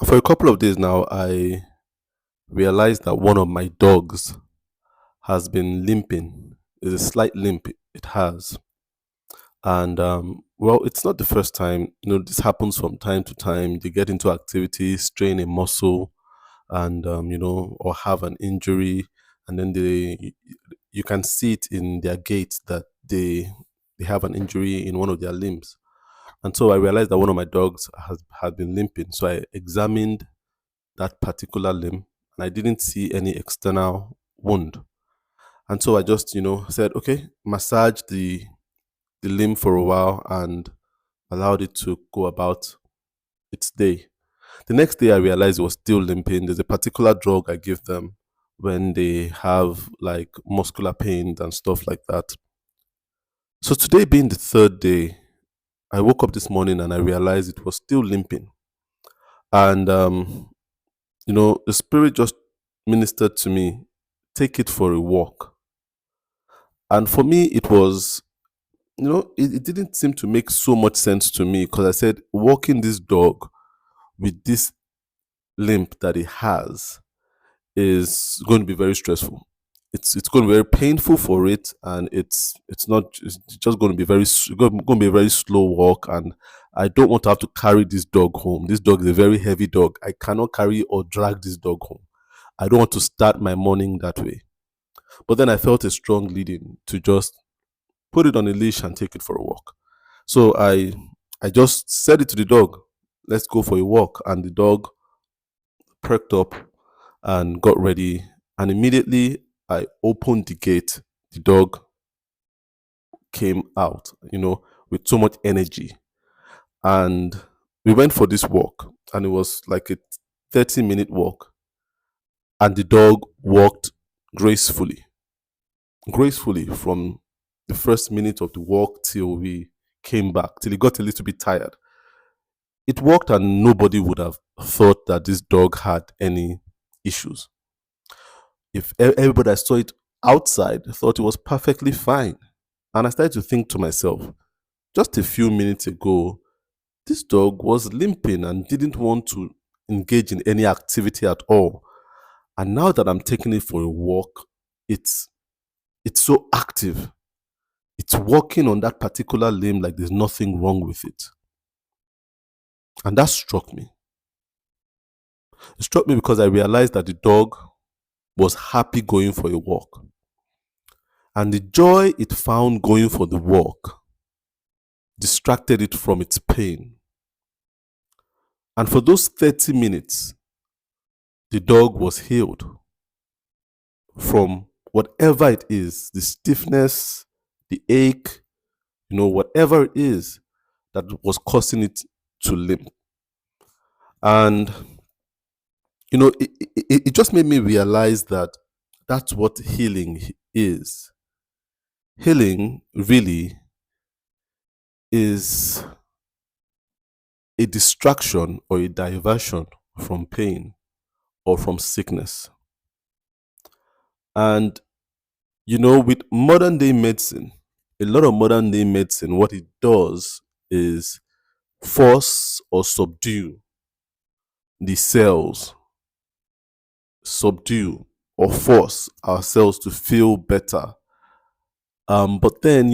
For a couple of days now, I realized that one of my dogs has been limping. There's a slight limp it has. And well, it's not the first time. This happens from time to time. They get into activity, strain a muscle, and or have an injury, and then you can see it in their gait that they have an injury in one of their limbs. And so I realized that one of my dogs had been limping. So I examined that particular limb and I didn't see any external wound. And so I just, said, okay, massage the limb for a while and allowed it to go about its day. The next day I realized it was still limping. There's a particular drug I give them when they have like muscular pains and stuff like that. So today being the third day, I woke up this morning and I realized it was still limping. And the spirit just ministered to me, take it for a walk. And for me, it was, it didn't seem to make so much sense to me because I said, walking this dog with this limp that it has is going to be very stressful. It's going to be very painful for it, and it's just going to be going to be a very slow walk. And I don't want to have to carry this dog home. This dog is a very heavy dog. I cannot carry or drag this dog home. I don't want to start my morning that way. But then I felt a strong leading to just put it on a leash and take it for a walk. So I just said it to the dog, let's go for a walk. And the dog perked up and got ready. And immediately I opened the gate. The dog came out, with so much energy. And we went for this walk. And it was like a 30-minute walk. And the dog walked gracefully from the first minute of the walk till we came back, till he got a little bit tired. It worked, and nobody would have thought that this dog had any issues. If everybody that saw it outside thought it was perfectly fine. And I started to think to myself, just a few minutes ago, this dog was limping and didn't want to engage in any activity at all. And now that I'm taking it for a walk, it's so active. It's walking on that particular limb like there's nothing wrong with it. And that struck me. It struck me because I realized that the dog was happy going for a walk. And the joy it found going for the walk distracted it from its pain. And for those 30 minutes, the dog was healed from whatever it is, the stiffness, the ache, whatever it is that was causing it to limp. And, it just made me realize that that's what healing is. Healing really is a distraction or a diversion from pain or from sickness. And, with modern day medicine, a lot of modern day medicine, what it does is force or subdue the cells, subdue or force ourselves to feel better. But then,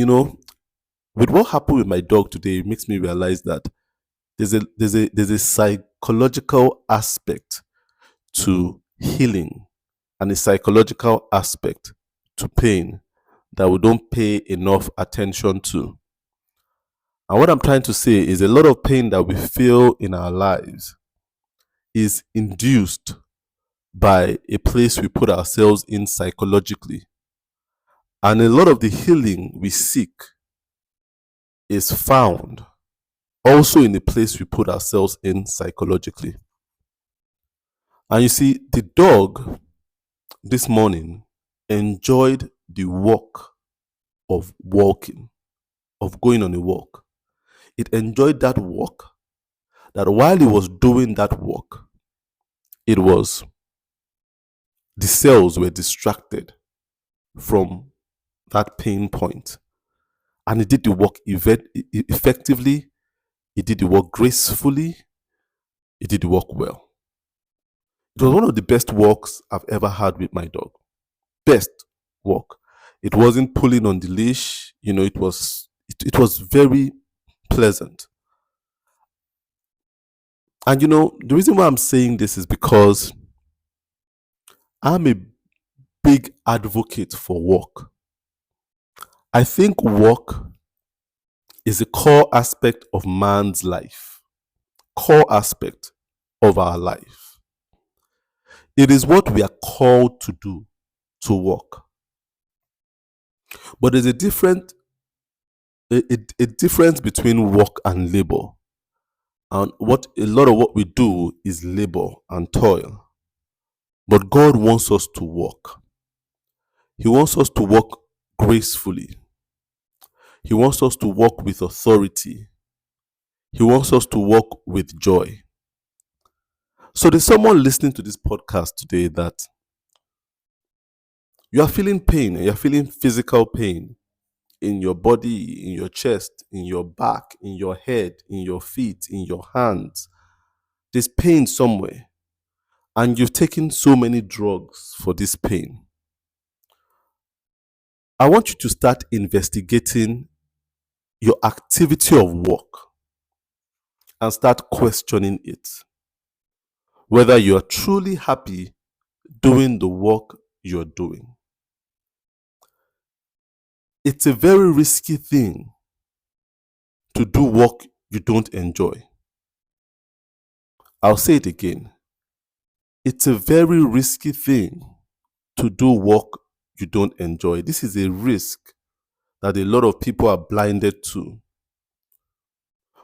with what happened with my dog today, it makes me realize that there's a psychological aspect to healing and a psychological aspect to pain that we don't pay enough attention to. And what I'm trying to say is a lot of pain that we feel in our lives is induced by a place we put ourselves in psychologically. And a lot of the healing we seek is found also in the place we put ourselves in psychologically. And you see, the dog this morning enjoyed the walk of walking, of going on a walk. It enjoyed that walk, that while it was doing that walk, the cells were distracted from that pain point. And it did the work effectively, it did the work gracefully, it did the work well. It was one of the best walks I've ever had with my dog. Best walk. It wasn't pulling on the leash. It was very pleasant. And the reason why I'm saying this is because I'm a big advocate for walk. I think walk is a core aspect of man's life, core aspect of our life. It is what we are called to do, to walk. But there's a difference between work and labor. And a lot of what we do is labor and toil. But God wants us to walk. He wants us to walk gracefully. He wants us to walk with authority. He wants us to walk with joy. So there's someone listening to this podcast today that you are feeling pain, and you're feeling physical pain in your body, in your chest, in your back, in your head, in your feet, in your hands. There's pain somewhere. And you've taken so many drugs for this pain. I want you to start investigating your activity of work and start questioning it. Whether you're truly happy doing the work you're doing. It's a very risky thing to do work you don't enjoy. I'll say it again. It's a very risky thing to do work you don't enjoy. This is a risk that a lot of people are blinded to.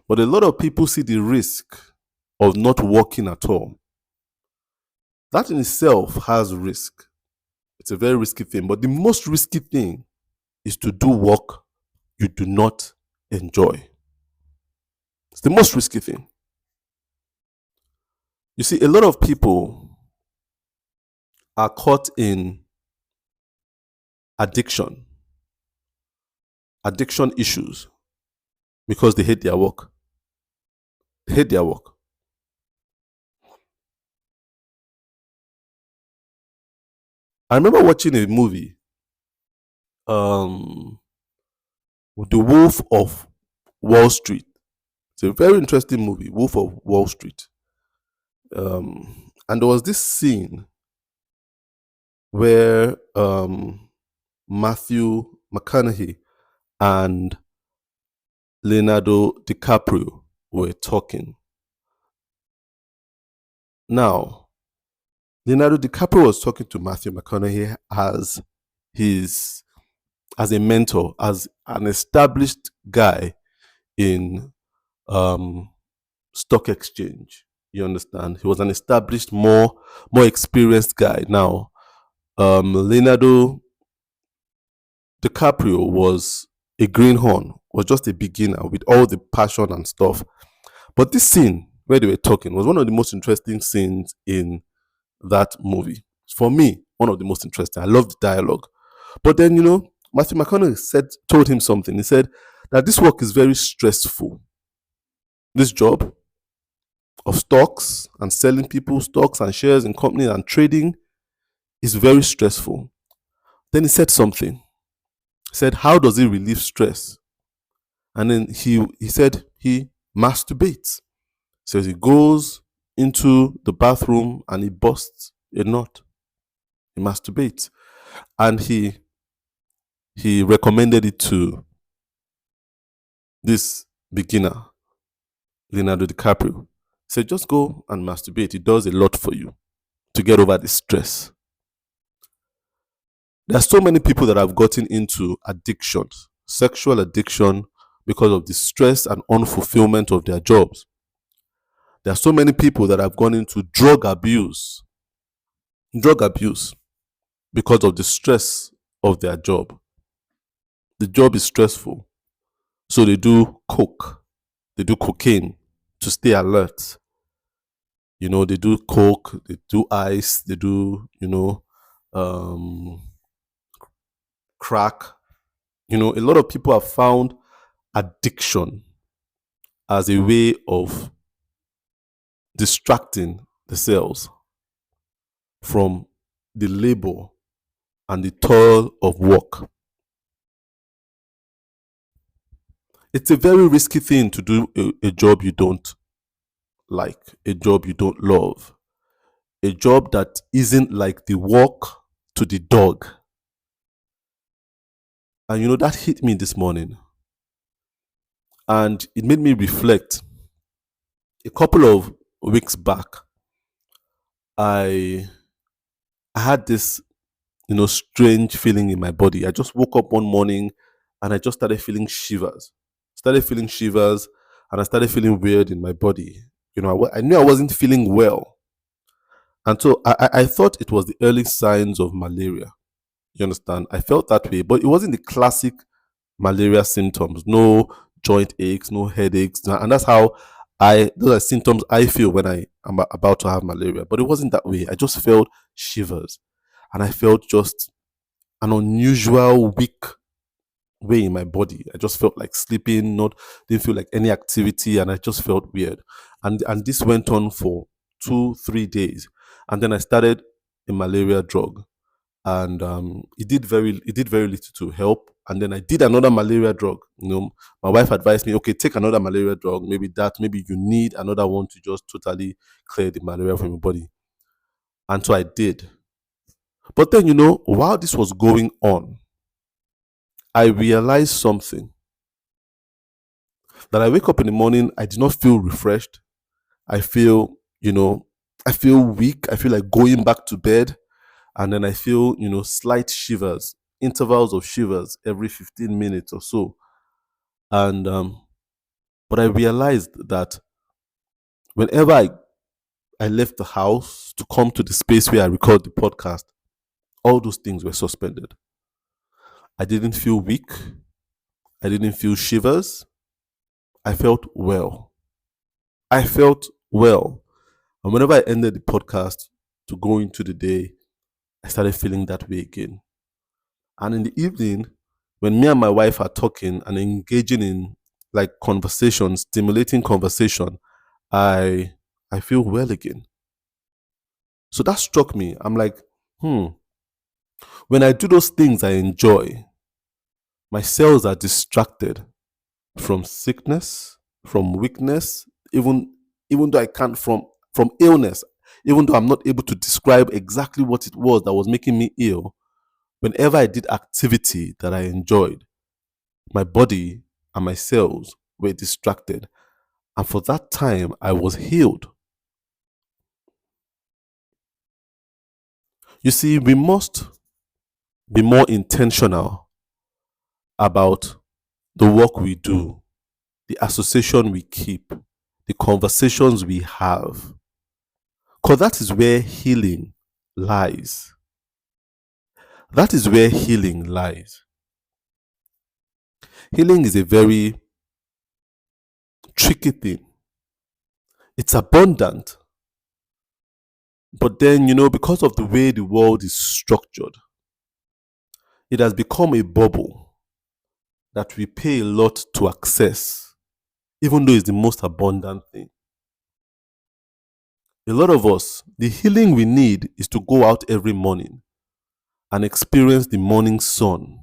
But a lot of people see the risk of not working at all. That in itself has risk. It's a very risky thing. But the most risky thing is to do work you do not enjoy. It's the most risky thing. You see, a lot of people are caught in addiction issues because they hate their work. They hate their work. I remember watching a movie, The Wolf of Wall Street. It's a very interesting movie, Wolf of Wall Street. And there was this scene where Matthew McConaughey and Leonardo DiCaprio were talking. Now, Leonardo DiCaprio was talking to Matthew McConaughey as a mentor, as an established guy in stock exchange. You understand? He was an established, more experienced guy. Now, Leonardo DiCaprio was a greenhorn, was just a beginner with all the passion and stuff. But this scene where they were talking was one of the most interesting scenes in that movie. For me, one of the most interesting. I love the dialogue. But then, Matthew McConaughey told him something. He said that this work is very stressful. This job of stocks and selling people stocks and shares in companies and trading is very stressful. Then he said something. He said, how does he relieve stress? And then he said he masturbates. So he goes into the bathroom and he busts a nut. He masturbates. And he recommended it to this beginner, Leonardo DiCaprio. He said, just go and masturbate. It does a lot for you to get over the stress. There are so many people that have gotten into addictions, sexual addiction, because of the stress and unfulfillment of their jobs. There are so many people that have gone into drug abuse because of the stress of their job. The job is stressful. So they do coke, they do cocaine to stay alert. They do coke, they do ice, they do, crack. A lot of people have found addiction as a way of distracting themselves. from the labor and the toil of work. It's a very risky thing to do a job you don't like, a job you don't love, a job that isn't like the work to the dog. And that hit me this morning. And it made me reflect. A couple of weeks back, I had this, strange feeling in my body. I just woke up one morning and I just started feeling shivers. And I started feeling weird in my body. I knew I wasn't feeling well. And so I thought it was the early signs of malaria. You understand? I felt that way, but it wasn't the classic malaria symptoms. No joint aches, no headaches. And that's how those are symptoms I feel when I am about to have malaria. But it wasn't that way. I just felt shivers. And I felt just an unusual weak way in my body. I just felt like sleeping, didn't feel like any activity, and I just felt weird. And this went on for 2-3 days. And then I started a malaria drug. And it did very little to help. And then I did another malaria drug. My wife advised me, okay, take another malaria drug. Maybe you need another one to just totally clear the malaria from your body. And so I did. But then, while this was going on, I realized something. That I wake up in the morning, I did not feel refreshed. I feel, I feel weak. I feel like going back to bed. And then I feel, slight shivers, intervals of shivers every 15 minutes or so. And, but I realized that whenever I left the house to come to the space where I record the podcast, all those things were suspended. I didn't feel weak. I didn't feel shivers. I felt well. And whenever I ended the podcast to go into the day, I started feeling that way again. And in the evening, when me and my wife are talking and engaging in like conversation, stimulating conversation, I feel well again. So that struck me. I'm like, when I do those things I enjoy, my cells are distracted from sickness, from weakness, even though I can't, from illness, even though I'm not able to describe exactly what it was that was making me ill. Whenever I did activity that I enjoyed, my body and my cells were distracted. And for that time, I was healed. You see, we must be more intentional about the work we do, the association we keep, the conversations we have. Because that is where healing lies. That is where healing lies. Healing is a very tricky thing. It's abundant. But then, because of the way the world is structured, it has become a bubble that we pay a lot to access, even though it's the most abundant thing. A lot of us, the healing we need is to go out every morning and experience the morning sun.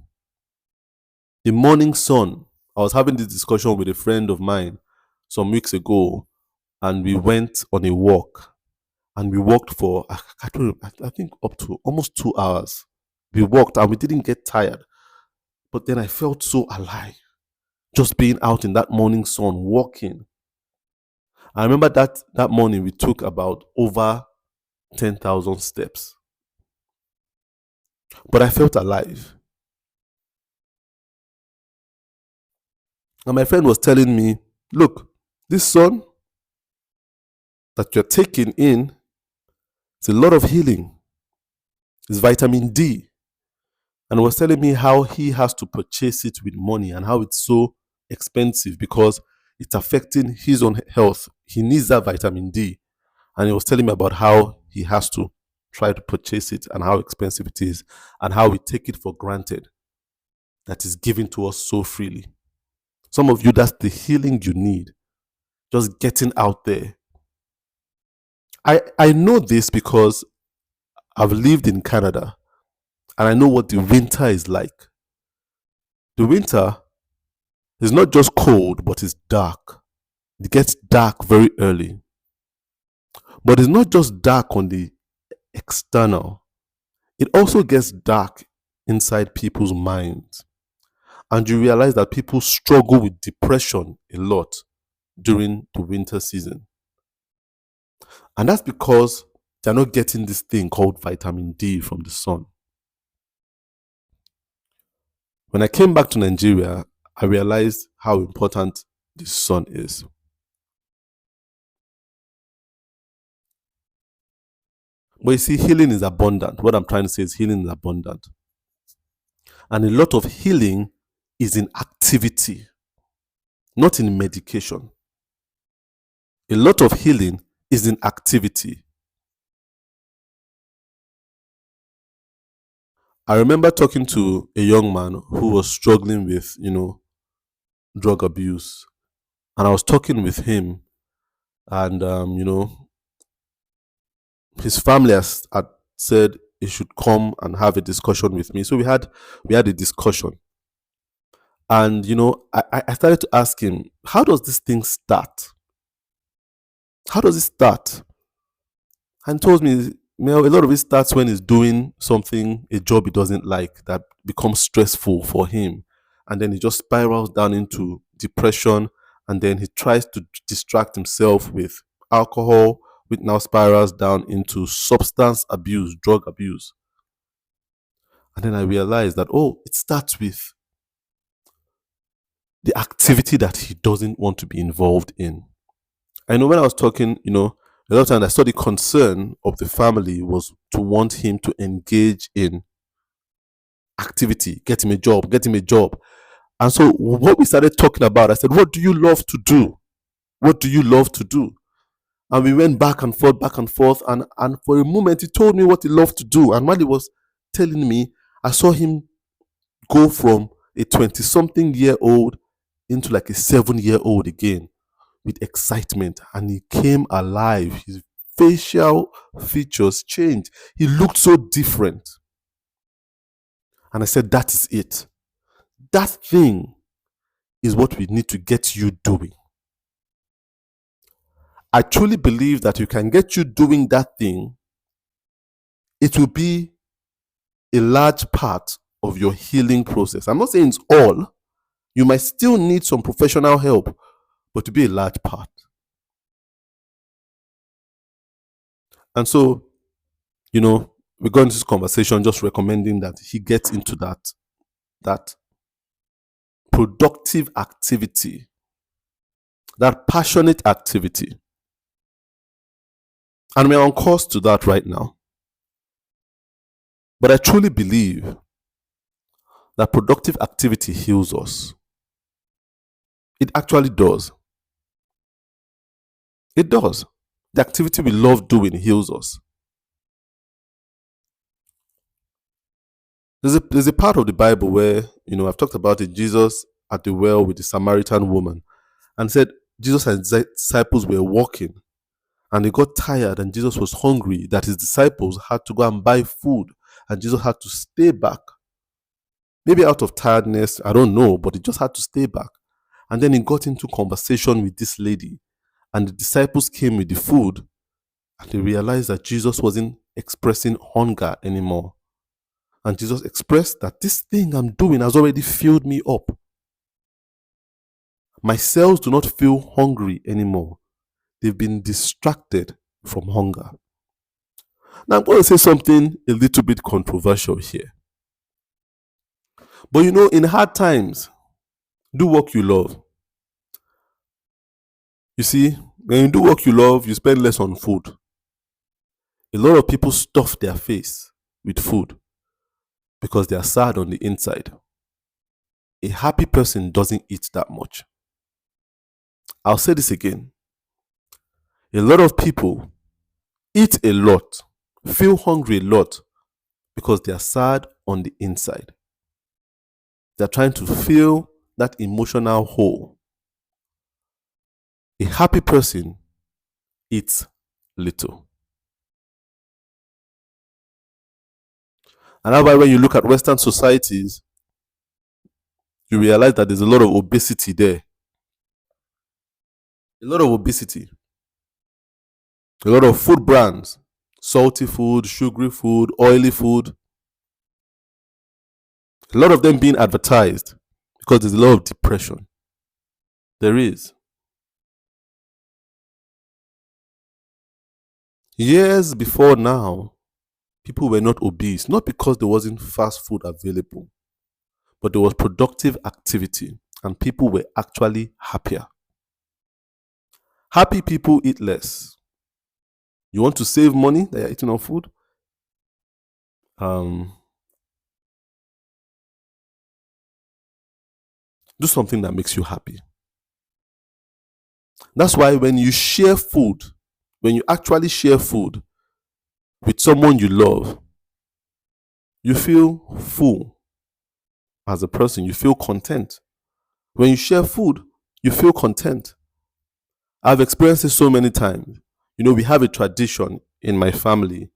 The morning sun. I was having this discussion with a friend of mine some weeks ago, and we went on a walk. And we walked for, I think, up to almost 2 hours. We walked and we didn't get tired. But then I felt so alive, just being out in that morning sun, walking. I remember that morning we took about over 10,000 steps. But I felt alive. And my friend was telling me, look, this sun that you're taking in, it's a lot of healing. It's vitamin D. And was telling me how he has to purchase it with money and how it's so expensive because it's affecting his own health. He needs that vitamin D. And he was telling me about how he has to try to purchase it and how expensive it is and how we take it for granted that is given to us so freely. Some of you, that's the healing you need. Just getting out there. I know this because I've lived in Canada and I know what the winter is like. The winter is not just cold, but it's dark. It gets dark very early. But it's not just dark on the external, it also gets dark inside people's minds. And you realize that people struggle with depression a lot during the winter season. And that's because they're not getting this thing called vitamin D from the sun. When I came back to Nigeria, I realized how important the sun is. But you see, healing is abundant. What I'm trying to say is healing is abundant. And a lot of healing is in activity, not in medication. A lot of healing is in activity. I remember talking to a young man who was struggling with, drug abuse. And I was talking with him, and, his family had said he should come and have a discussion with me. So we had a discussion. And, I started to ask him, how does this thing start? How does it start? And he told me, a lot of it starts when he's doing something, a job he doesn't like, that becomes stressful for him. And then he just spirals down into depression. And then he tries to distract himself with alcohol, which now spirals down into substance abuse, drug abuse. And then I realized that, it starts with the activity that he doesn't want to be involved in. I know when I was talking, a lot of times I saw the concern of the family was to want him to engage in activity, get him a job, get him a job. And so what we started talking about, I said, what do you love to do? What do you love to do? And we went back and forth. And for a moment, he told me what he loved to do. And while he was telling me, I saw him go from a 20-something-year-old into like a 7-year-old again with excitement. And he came alive. His facial features changed. He looked so different. And I said, that is it. That thing is what we need to get you doing. I truly believe that you can get you doing that thing. It will be a large part of your healing process. I'm not saying it's all. You might still need some professional help, but to be a large part. And so, we got into this conversation just recommending that he gets into that productive activity, that passionate activity. And we're on course to that right now. But I truly believe that productive activity heals us. It actually does. It does. The activity we love doing heals us. There's a part of the Bible where, I've talked about it, Jesus at the well with the Samaritan woman, and said Jesus and his disciples were walking and they got tired and Jesus was hungry, that his disciples had to go and buy food and Jesus had to stay back. Maybe out of tiredness, I don't know, but he just had to stay back. And then he got into conversation with this lady, and the disciples came with the food, and they realized that Jesus wasn't expressing hunger anymore. And Jesus expressed that this thing I'm doing has already filled me up. My cells do not feel hungry anymore. They've been distracted from hunger. Now I'm going to say something a little bit controversial here. But in hard times, do work you love. You see, when you do work you love, you spend less on food. A lot of people stuff their face with food because they are sad on the inside. A happy person doesn't eat that much. I'll say this again. A lot of people eat a lot, feel hungry a lot because they are sad on the inside. They're trying to fill that emotional hole. A happy person eats little. And that's why when you look at Western societies, you realize that there's a lot of obesity there. A lot of obesity. A lot of food brands, salty food, sugary food, oily food. A lot of them being advertised because there's a lot of depression. There is. Years before now, people were not obese, not because there wasn't fast food available, but there was productive activity and people were actually happier. Happy people eat less. You want to save money that you're eating on food? Do something that makes you happy. That's why when you share food, when you actually share food with someone you love, you feel full as a person, you feel content. When you share food, you feel content. I've experienced it so many times. We have a tradition in my family.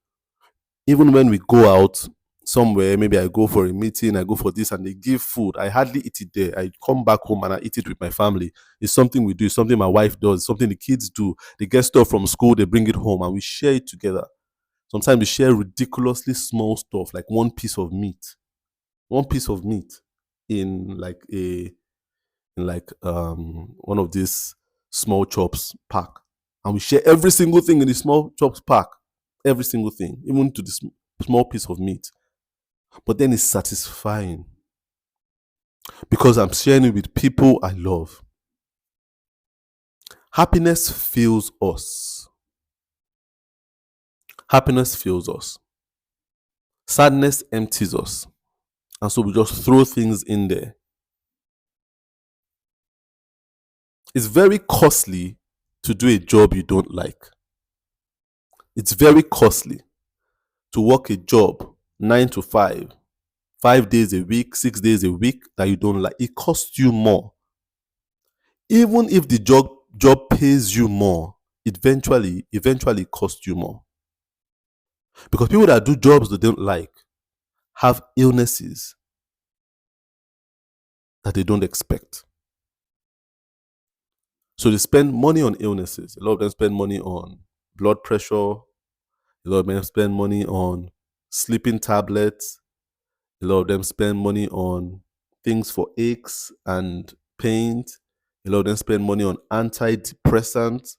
Even when we go out somewhere, maybe I go for a meeting, I go for this, and they give food, I hardly eat it there. I come back home and I eat it with my family. It's something we do, it's something my wife does, something the kids do. They get stuff from school, they bring it home, and we share it together. Sometimes we share ridiculously small stuff, like one piece of meat in one of these small chops pack, and we share every single thing in the small chops pack, every single thing, even to the small piece of meat. But then it's satisfying because I'm sharing it with people I love. Happiness fills us. Happiness fills us. Sadness empties us. And so we just throw things in there. It's very costly to do a job you don't like. It's very costly to work a job 9 to 5, 5 days a week, 6 days a week that you don't like. It costs you more. Even if the job pays you more, it eventually costs you more. Because people that do jobs they don't like have illnesses that they don't expect. So they spend money on illnesses. A lot of them spend money on blood pressure. A lot of them spend money on sleeping tablets. A lot of them spend money on things for aches and pains. A lot of them spend money on antidepressants.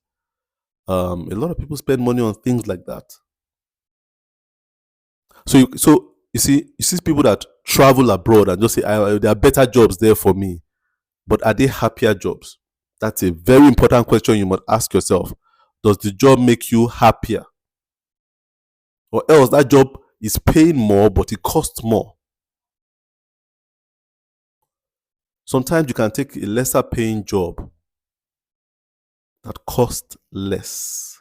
A lot of people spend money on things like that. So you see people that travel abroad and just say, there are better jobs there for me. But are they happier jobs? That's a very important question you must ask yourself. Does the job make you happier? Or else that job is paying more, but it costs more. Sometimes you can take a lesser paying job that costs less.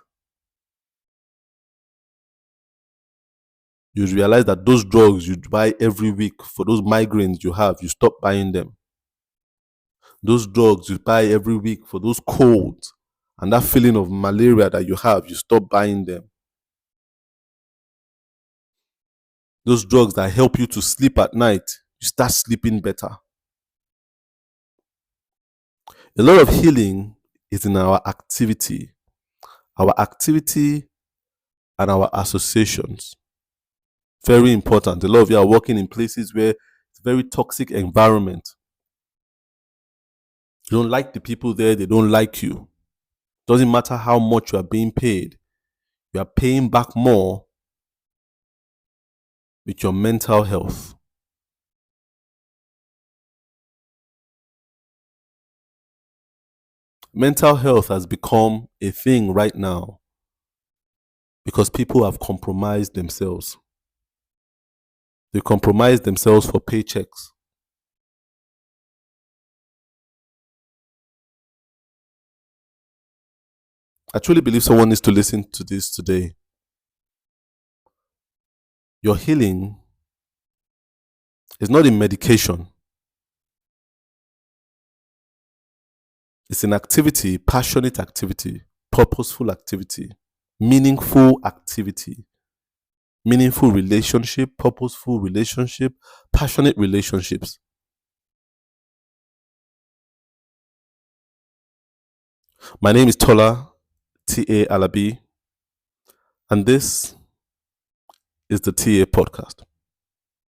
You realize that those drugs you buy every week for those migraines you have, you stop buying them. Those drugs you buy every week for those colds and that feeling of malaria that you have, you stop buying them. Those drugs that help you to sleep at night, you start sleeping better. A lot of healing is in our activity and our associations. Very important. A lot of you are working in places where it's a very toxic environment. You don't like the people there, they don't like you. Doesn't matter how much you are being paid, you are paying back more with your mental health. Mental health has become a thing right now because people have compromised themselves. They compromise themselves for paychecks. I truly believe someone needs to listen to this today. Your healing is not in medication. It's an activity, passionate activity, purposeful activity, meaningful activity. meaningful relationship, purposeful relationship, passionate relationships. My name is Tola T.A. Alabi, and this is the TA Podcast.